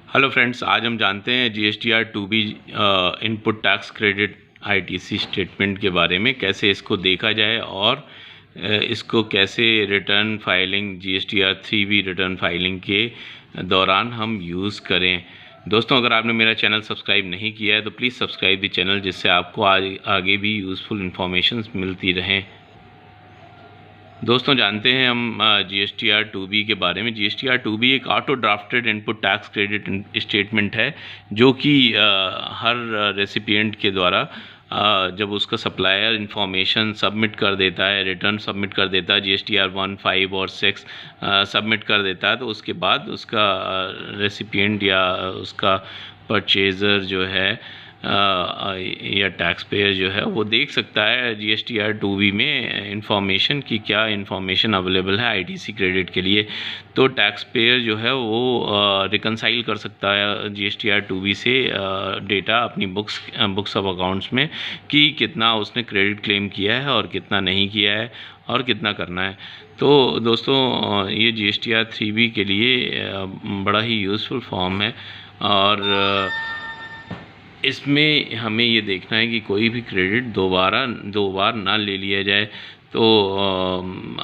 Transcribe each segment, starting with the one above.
Hello friends, आज हम जानते हैं GSTR 2B input tax credit ITC statement के बारे में, कैसे इसको देखा जाए और इसको कैसे return filing GSTR 3B return filing के दौरान हम यूज़ करें। दोस्तों, अगर आपने मेरा चैनल सब्सक्राइब नहीं किया है तो प्लीज़ सब्सक्राइब द चैनल, जिससे आपको आगे भी यूज़फुल इन्फॉर्मेशन मिलती रहें। दोस्तों, जानते हैं हम GSTR 2B के बारे में। GSTR 2B एक auto drafted input tax credit statement है, जो कि हर रेसिपिएंट के द्वारा जब उसका सप्लायर इंफॉर्मेशन सबमिट कर देता है, रिटर्न सबमिट कर देता है, GSTR 1, 5 और 6 सबमिट कर देता है, तो उसके बाद उसका रेसिपिएंट या उसका परचेज़र जो है या टैक्स पेयर जो है वो देख सकता है GSTR 2B में इंफॉर्मेशन की क्या इंफॉर्मेशन अवेलेबल है ITC क्रेडिट के लिए। तो टैक्स पेयर जो है वो रिकनसाइल कर सकता है GSTR 2B से डेटा अपनी बुक्स ऑफ अकाउंट्स में कि कितना उसने क्रेडिट क्लेम किया है और कितना नहीं किया है और कितना करना है। तो दोस्तों, ये GSTR 3B के लिए बड़ा ही यूज़फुल फॉर्म है और इसमें हमें ये देखना है कि कोई भी क्रेडिट दो बार ना ले लिया जाए। तो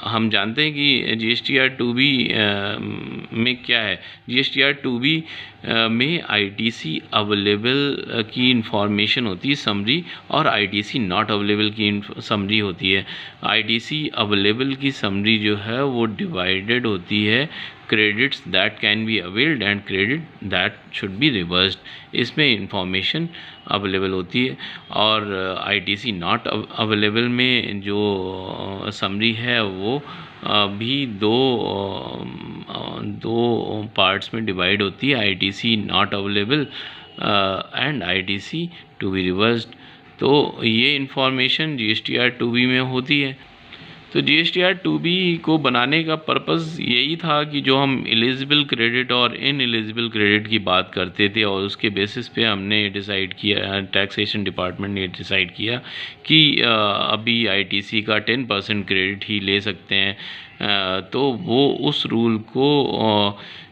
हम जानते हैं कि GSTR 2B में क्या है। GSTR 2B में ITC अवेलेबल की इंफॉर्मेशन होती है समरी, और ITC नॉट अवेलेबल की समरी होती है। ITC अवेलेबल की समरी जो है वो डिवाइडेड होती है credits that can be availed and credit that should be reversed. इसमें इंफॉर्मेशन अवेलेबल होती है। और ITC नॉट अवेलेबल में जो समरी है वो भी दो पार्ट्स में डिवाइड होती है, ITC not available and ITC to be reversed. तो ये इंफॉर्मेशन GSTR 2B में होती है। तो GSTR 2B को बनाने का पर्पज़ यही था कि जो हम एलिजिबल क्रेडिट और इनएलिजिबल क्रेडिट की बात करते थे, और उसके बेसिस पे हमने डिसाइड किया, टैक्सेशन डिपार्टमेंट ने डिसाइड किया कि अभी ITC का 10% क्रेडिट ही ले सकते हैं। तो वो उस रूल को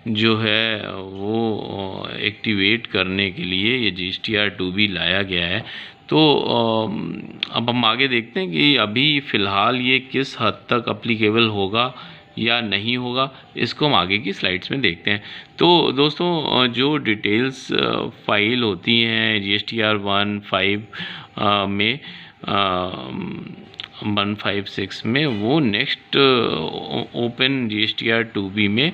जो है वो एक्टिवेट करने के लिए ये GSTR 2B लाया गया है। तो अब हम आगे देखते हैं कि अभी फ़िलहाल ये किस हद तक अप्लीकेबल होगा या नहीं होगा, इसको हम आगे की स्लाइड्स में देखते हैं। तो दोस्तों, जो डिटेल्स फाइल होती हैं GSTR 1, 5 में 156 में, वो नेक्स्ट ओपन GSTR 2B में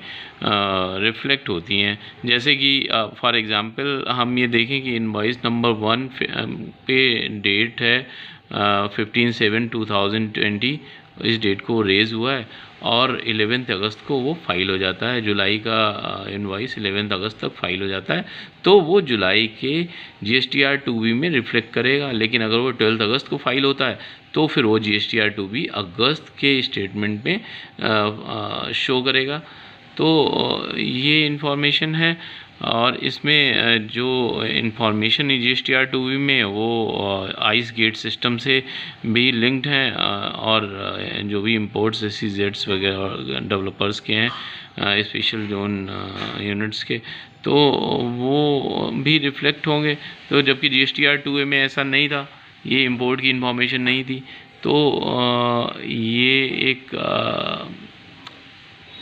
रिफ्लेक्ट होती हैं। जैसे कि फॉर एग्ज़ाम्पल हम ये देखें कि इनवॉइस नंबर 1 पे डेट है 15/7/2020, इस डेट को रेज़ हुआ है और 11 अगस्त को वो फाइल हो जाता है। जुलाई का इनवॉइस 11 अगस्त तक फाइल हो जाता है, तो वो जुलाई के GSTR 2B में रिफ्लेक्ट करेगा। लेकिन अगर वो 12 अगस्त को फाइल होता है तो फिर वो GSTR 2B अगस्त के स्टेटमेंट में शो करेगा। तो ये इंफॉर्मेशन है, और इसमें जो इंफॉर्मेशन है GSTR 2B में वो आइस गेट सिस्टम से भी लिंक्ड हैं, और जो भी इम्पोर्ट्स SEZs वगैरह डेवलपर्स के हैं, स्पेशल जोन यूनिट्स के, तो वो भी रिफ्लेक्ट होंगे। तो जबकि GSTR 2A में ऐसा नहीं था, ये इंपोर्ट की इंफॉर्मेशन नहीं थी। तो ये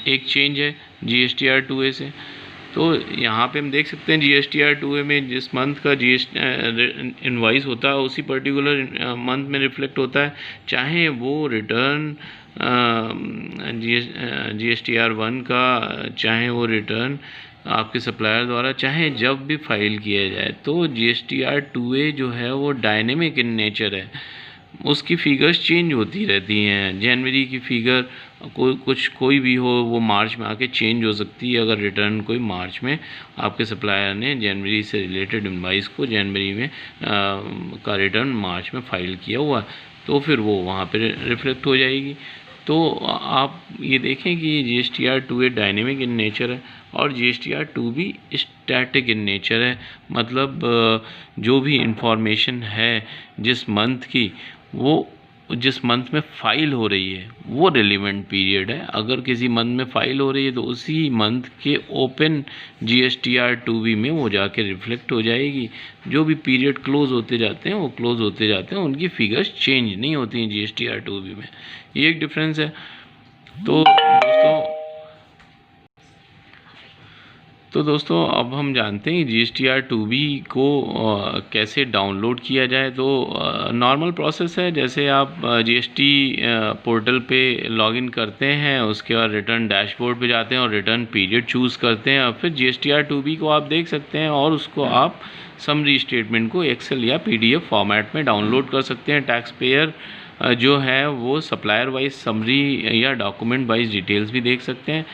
एक चेंज है GSTR 2A से। तो यहाँ पे हम देख सकते हैं GSTR 2A में जिस मंथ का इनवॉइस होता है उसी पर्टिकुलर मंथ में रिफ्लेक्ट होता है, चाहे वो रिटर्न GSTR 1 का, चाहे वो रिटर्न आपके सप्लायर द्वारा, चाहे जब भी फाइल किया जाए। तो GSTR 2A जो है वो डायनेमिक इन नेचर है, उसकी फ़िगर्स चेंज होती रहती हैं। जनवरी की फ़िगर कोई भी हो, वो मार्च में आके चेंज हो सकती है। अगर रिटर्न कोई मार्च में आपके सप्लायर ने जनवरी से रिलेटेड इनवॉइस को जनवरी में का रिटर्न मार्च में फ़ाइल किया हुआ, तो फिर वो वहाँ पे रिफ्लेक्ट हो जाएगी। तो आप ये देखें कि GSTR 2A dynamic in nature है और GSTR 2B static in nature है। मतलब जो भी इंफॉर्मेशन है जिस मंथ की, वो जिस मंथ में फ़ाइल हो रही है वो रिलेवेंट पीरियड है। अगर किसी मंथ में फ़ाइल हो रही है तो उसी मंथ के ओपन GSTR 2B में वो जाके रिफ्लेक्ट हो जाएगी। जो भी पीरियड क्लोज होते जाते हैं वो क्लोज होते जाते हैं, उनकी फिगर्स चेंज नहीं होती हैं GSTR 2B में। ये एक डिफरेंस है। तो दोस्तों अब हम जानते हैं GSTR 2B को कैसे डाउनलोड किया जाए। तो नॉर्मल प्रोसेस है, जैसे आप GST पोर्टल पे लॉगिन करते हैं, उसके बाद रिटर्न डैशबोर्ड पे जाते हैं और रिटर्न पीरियड चूज़ करते हैं, और फिर GSTR 2B को आप देख सकते हैं और उसको आप समरी स्टेटमेंट को एक्सेल या PDF फॉर्मेट में डाउनलोड कर सकते हैं। टैक्स पेयर जो है वो सप्लायर वाइज समरी या डॉक्यूमेंट वाइज डिटेल्स भी देख सकते हैं।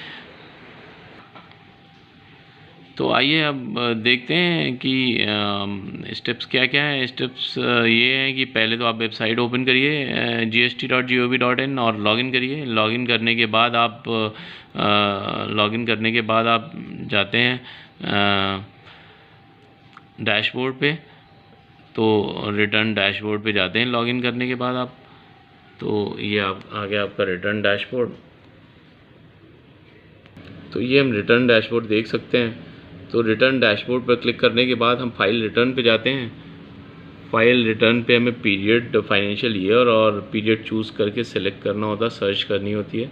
तो आइए अब देखते हैं कि स्टेप्स क्या क्या हैं। स्टेप्स ये हैं कि पहले तो आप वेबसाइट ओपन करिए gst.gov.in और लॉगिन करिए। लॉगिन करने के बाद आप जाते हैं डैशबोर्ड पे। तो रिटर्न डैशबोर्ड पे जाते हैं लॉगिन करने के बाद आप। तो ये आप आ गया आपका रिटर्न डैशबोर्ड। तो ये हम रिटर्न डैशबोर्ड देख सकते हैं। तो रिटर्न डैशबोर्ड पर क्लिक करने के बाद हम फाइल रिटर्न पे जाते हैं। फाइल रिटर्न पे हमें पीरियड, फाइनेंशियल ईयर और पीरियड चूज़ करके सिलेक्ट करना होता है, सर्च करनी होती है।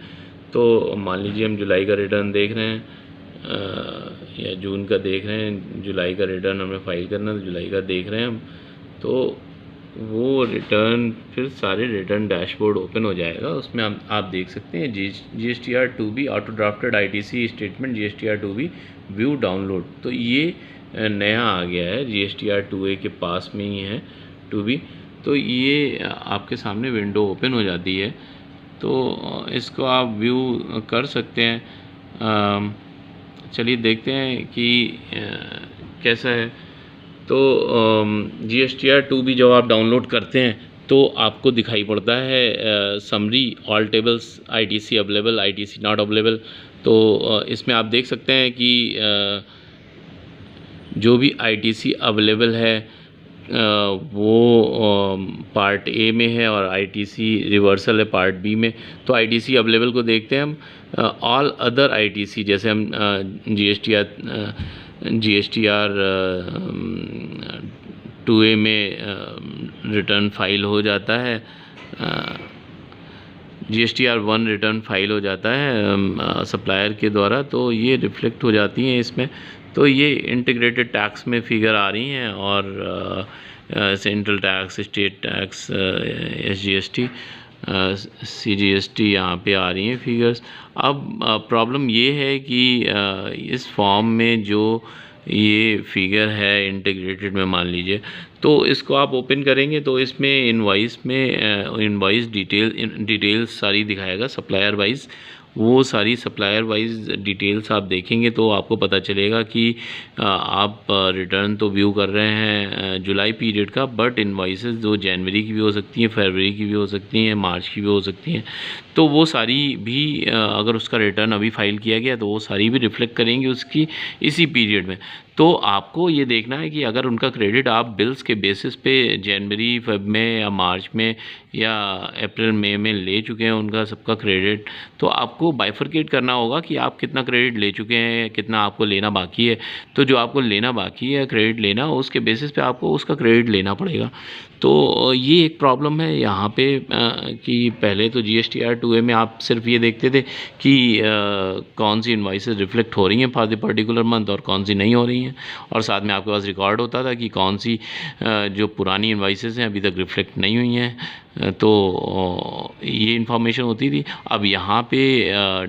तो मान लीजिए हम जुलाई का रिटर्न देख रहे हैं या जून का देख रहे हैं। जुलाई का रिटर्न हमें फाइल करना है तो जुलाई का देख रहे हैं हम। तो वो रिटर्न फिर सारे रिटर्न डैशबोर्ड ओपन हो जाएगा। उसमें आप देख सकते हैं GSTR 2B auto drafted ITC statement GSTR 2B view download. तो ये नया आ गया है, GSTR 2A के पास में ही है 2B। तो ये आपके सामने विंडो ओपन हो जाती है। तो इसको आप व्यू कर सकते हैं। चलिए देखते हैं कि कैसा है। तो GSTR 2B जब आप डाउनलोड करते हैं तो आपको दिखाई पड़ता है summary all tables ITC available, ITC not available. तो इसमें आप देख सकते हैं कि जो भी ITC अवेलेबल है वो पार्ट A में है और ITC रिवर्सल है पार्ट B में। तो ITC अवेलेबल को देखते हैं हम। ऑल अदर ITC जैसे हम GSTR 2A में रिटर्न फाइल हो जाता है, GSTR 1 रिटर्न फाइल हो जाता है सप्लायर के द्वारा। तो ये रिफ्लेक्ट हो जाती हैं इसमें। तो ये इंटीग्रेटेड टैक्स में फिगर आ रही हैं और central tax, state tax, SGST, CGST यहाँ पे आ रही हैं फिगर्स। अब प्रॉब्लम ये है कि इस फॉर्म में जो ये फिगर है इंटीग्रेटेड में मान लीजिए, तो इसको आप ओपन करेंगे तो इसमें इनवॉइस डिटेल्स सारी दिखाएगा सप्लायर वाइज। वो सारी सप्लायर वाइज डिटेल्स आप देखेंगे तो आपको पता चलेगा कि आप रिटर्न तो व्यू कर रहे हैं जुलाई पीरियड का, बट इनवॉइसेस जो जनवरी की भी हो सकती हैं, फरवरी की भी हो सकती हैं, मार्च की भी हो सकती हैं। तो वो सारी भी अगर उसका रिटर्न अभी फाइल किया गया तो वो सारी भी रिफ्लेक्ट करेंगे उसकी इसी पीरियड में। तो आपको ये देखना है कि अगर उनका क्रेडिट आप बिल्स के बेसिस पे जनवरी फरवरी में या मार्च में या अप्रैल मई में ले चुके हैं उनका सबका क्रेडिट, तो आपको बाइफरकेट करना होगा कि आप कितना क्रेडिट ले चुके हैं, कितना आपको लेना बाकी है। तो जो आपको लेना बाकी है क्रेडिट लेना, उसके बेसिस पे आपको उसका क्रेडिट लेना पड़ेगा। तो ये एक प्रॉब्लम है यहाँ पे कि पहले तो GSTR 2A में आप सिर्फ ये देखते थे कि कौन सी इनवॉइसेस रिफ्लेक्ट हो रही हैं फॉर द पर्टिकुलर मंथ और कौन सी नहीं हो रही हैं, और साथ में आपके पास रिकॉर्ड होता था कि कौन सी जो पुरानी इनवॉइसेस हैं अभी तक रिफ्लेक्ट नहीं हुई हैं। तो ये इन्फॉर्मेशन होती थी। अब यहाँ पे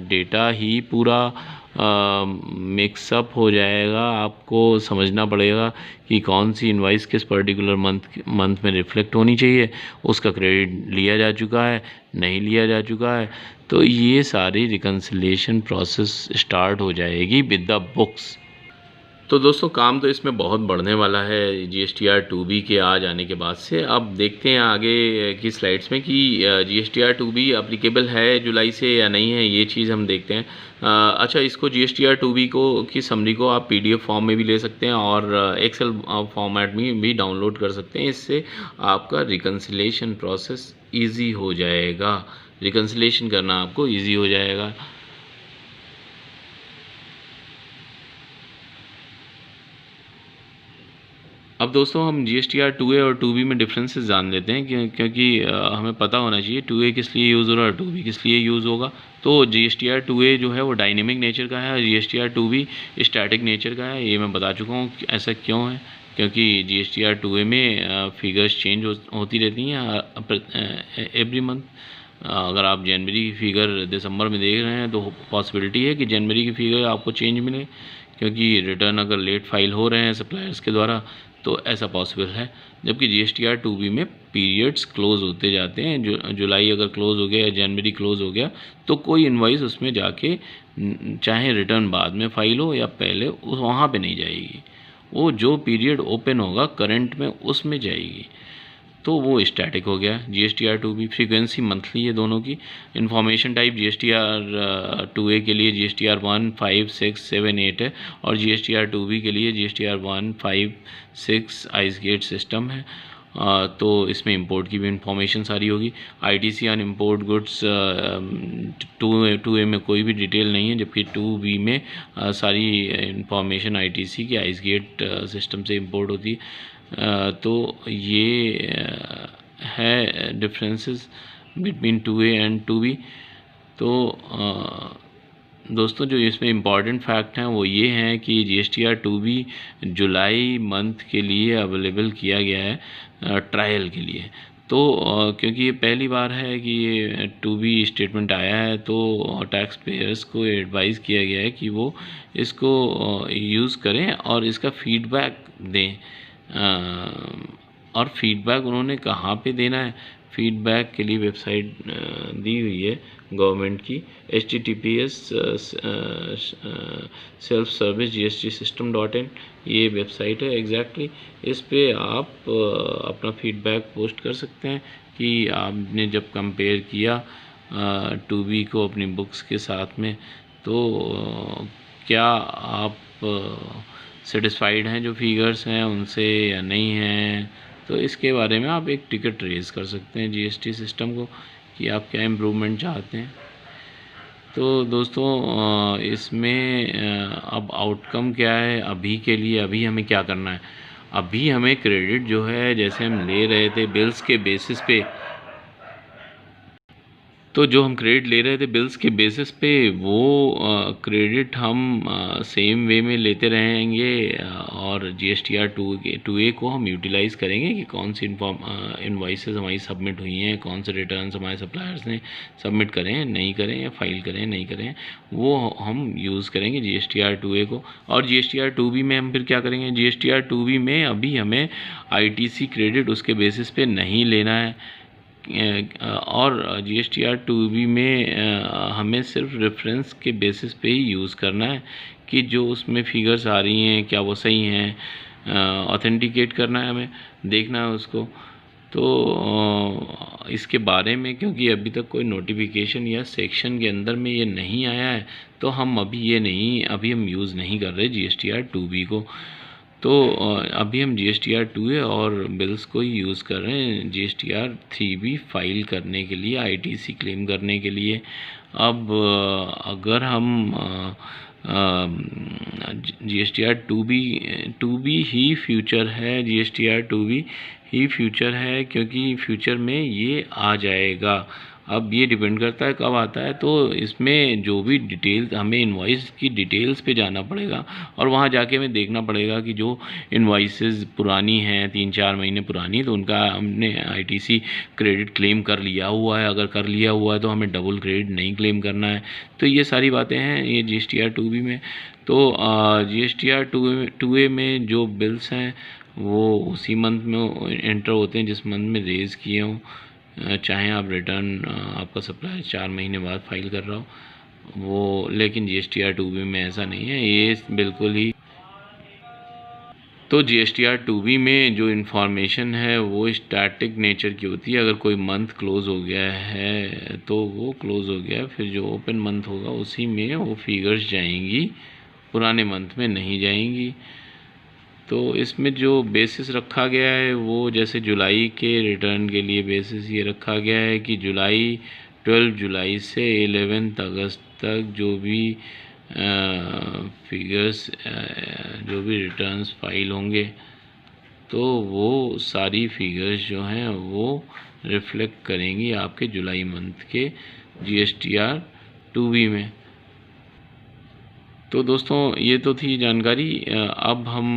डेटा ही पूरा मिक्सअप हो जाएगा। आपको समझना पड़ेगा कि कौन सी इनवॉइस किस पर्टिकुलर मंथ में रिफ्लेक्ट होनी चाहिए, उसका क्रेडिट लिया जा चुका है, नहीं लिया जा चुका है। तो ये सारी रिकन्सिलिएशन प्रोसेस स्टार्ट हो जाएगी विद द बुक्स। तो दोस्तों काम तो इसमें बहुत बढ़ने वाला है GSTR 2B के आ जाने के बाद से। अब देखते हैं आगे की स्लाइड्स में कि GSTR 2B अप्लीकेबल है जुलाई से या नहीं है, ये चीज़ हम देखते हैं। अच्छा, इसको GSTR 2B को की समरी को आप PDF फॉर्म में भी ले सकते हैं और एक्सेल फॉर्मेट में भी डाउनलोड कर सकते हैं। इससे आपका रिकन्सिलेशन प्रोसेस ईजी हो जाएगा, रिकन्सिलेशन करना आपको ईजी हो जाएगा। अब दोस्तों हम GSTR 2A और 2B में डिफरेंसेस जान लेते हैं, क्योंकि हमें पता होना चाहिए 2A किस लिए यूज़ हो रहा है और 2B किस लिए यूज़ होगा। तो GSTR 2A जो है वो डायनेमिक नेचर का है और GSTR 2B स्टैटिक नेचर का है। ये मैं बता चुका हूँ ऐसा क्यों है, क्योंकि GSTR 2A में फिगर्स चेंज होती रहती हैं एवरी मंथ। अगर आप जनवरी की फ़िगर दिसंबर में देख रहे हैं तो पॉसिबिलिटी है कि जनवरी की फ़िगर आपको चेंज मिले, क्योंकि रिटर्न अगर लेट फाइल हो रहे हैं सप्लायर्स के द्वारा तो ऐसा पॉसिबल है। जबकि GSTR 2B में पीरियड्स क्लोज़ होते जाते हैं। जुलाई अगर क्लोज़ हो गया या जनवरी क्लोज़ हो गया तो कोई इनवॉइस उसमें जाके चाहे रिटर्न बाद में फाइल हो या पहले उस वहाँ पे नहीं जाएगी, वो जो पीरियड ओपन होगा करंट में उसमें जाएगी। तो वो स्टैटिक हो गया GSTR 2B। फ्रीक्वेंसी मंथली है दोनों की। इंफॉर्मेशन टाइप GSTR 2A के लिए GSTR 1, 5, 6, 7, 8 है और GSTR 2B के लिए GSTR 1, 5, 6 आइस गेट सिस्टम है। तो इसमें इंपोर्ट की भी इंफॉर्मेशन सारी होगी। ITC on import goods 2A में कोई भी डिटेल नहीं है, जबकि 2B में सारी इंफॉर्मेशन ITC की आइस गेट सिस्टम से इंपोर्ट होती है। तो ये है differences between 2A and 2B। तो दोस्तों जो इसमें इम्पॉर्टेंट फैक्ट हैं वो ये हैं कि GSTR 2B जुलाई मंथ के लिए अवेलेबल किया गया है ट्रायल के लिए। तो क्योंकि ये पहली बार है कि ये 2B स्टेटमेंट आया है, तो टैक्स पेयर्स को एडवाइज़ किया गया है कि वो इसको यूज़ करें और इसका फीडबैक दें। और फीडबैक उन्होंने कहाँ पे देना है, फीडबैक के लिए वेबसाइट दी हुई है गवर्नमेंट की https self-service-gst-system.in ये वेबसाइट है एग्जैक्टली। इस पे आप अपना फीडबैक पोस्ट कर सकते हैं कि आपने जब कंपेयर किया 2B को अपनी बुक्स के साथ में, तो क्या आप सेटिस्फाइड हैं जो फिगर्स हैं उनसे या नहीं हैं। तो इसके बारे में आप एक टिकट रेज़ कर सकते हैं GST सिस्टम को कि आप क्या इम्प्रूवमेंट चाहते हैं। तो दोस्तों इसमें अब आउटकम क्या है अभी के लिए, अभी हमें क्या करना है। अभी हमें क्रेडिट जो है जैसे हम ले रहे थे बिल्स के बेसिस पे, तो जो हम क्रेडिट ले रहे थे बिल्स के बेसिस पे वो क्रेडिट हम सेम वे में लेते रहेंगे और GSTR 2A को हम यूटिलाइज़ करेंगे कि कौन सी इनवॉइसेस हमारी सबमिट हुई हैं, कौन से रिटर्न्स हमारे सप्लायर्स ने सबमिट करें नहीं करें या फाइल करें नहीं करें, वो हम यूज़ करेंगे GSTR 2A को। और GSTR 2B में हम फिर क्या करेंगे, GSTR 2B में अभी हमें ITC क्रेडिट उसके बेसिस पे नहीं लेना है और GSTR 2B में हमें सिर्फ रेफरेंस के बेसिस पे ही यूज़ करना है कि जो उसमें फिगर्स आ रही हैं क्या वो सही हैं। ऑथेंटिकेट करना है, हमें देखना है उसको। तो इसके बारे में क्योंकि अभी तक कोई नोटिफिकेशन या सेक्शन के अंदर में ये नहीं आया है, तो हम अभी हम यूज़ नहीं कर रहे GSTR 2B को। तो अभी हम GSTR 2A और बिल्स को ही यूज़ कर रहे हैं GSTR 3B फाइल करने के लिए, ITC क्लेम करने के लिए। अब अगर हम GSTR 2B ही फ्यूचर है, GSTR 2B ही फ्यूचर है, क्योंकि फ्यूचर में ये आ जाएगा। अब ये डिपेंड करता है कब आता है, तो इसमें जो भी डिटेल्स हमें इनवॉइस की डिटेल्स पे जाना पड़ेगा और वहाँ जाके हमें देखना पड़ेगा कि जो इनवॉइसेस पुरानी हैं 3-4 महीने पुरानी, तो उनका हमने ITC क्रेडिट क्लेम कर लिया हुआ है। अगर कर लिया हुआ है तो हमें डबल क्रेडिट नहीं क्लेम करना है। तो ये सारी बातें हैं ये GSTR 2B में। तो GSTR 2A में जो बिल्स हैं वो उसी मंथ में एंटर होते हैं जिस मंथ में रेज़ किए हों, चाहे आप रिटर्न आपका सप्लाई 4 महीने बाद फाइल कर रहा हो वो। लेकिन GSTR 2B में ऐसा नहीं है, ये बिल्कुल ही तो GSTR 2B में जो इन्फॉर्मेशन है वो स्टैटिक नेचर की होती है। अगर कोई मंथ क्लोज़ हो गया है तो वो क्लोज़ हो गया, फिर जो ओपन मंथ होगा उसी में वो फिगर्स जाएंगी, पुराने मंथ में नहीं जाएंगी। तो इसमें जो बेसिस रखा गया है वो जैसे जुलाई के रिटर्न के लिए बेसिस ये रखा गया है कि 12 जुलाई से 11 अगस्त तक जो भी फिगर्स जो भी रिटर्न्स फाइल होंगे तो वो सारी फिगर्स जो हैं वो रिफ्लेक्ट करेंगी आपके जुलाई मंथ के GSTR 2B में। तो दोस्तों ये तो थी जानकारी। अब हम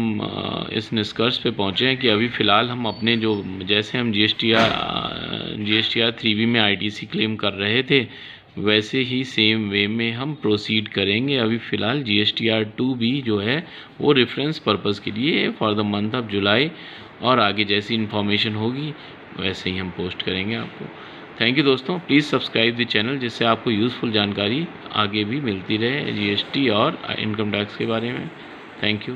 इस निष्कर्ष पे पहुँचे हैं कि अभी फ़िलहाल हम अपने जो जैसे हम GSTR 3B में ITC क्लेम कर रहे थे वैसे ही सेम वे में हम प्रोसीड करेंगे। अभी फ़िलहाल GSTR 2B जो है वो रेफरेंस पर्पज़ के लिए for the month of July, और आगे जैसी इन्फॉर्मेशन होगी वैसे ही हम पोस्ट करेंगे आपको। थैंक यू दोस्तों, प्लीज़ सब्सक्राइब द चैनल जिससे आपको यूज़फुल जानकारी आगे भी मिलती रहे GST और इनकम टैक्स के बारे में। Thank you.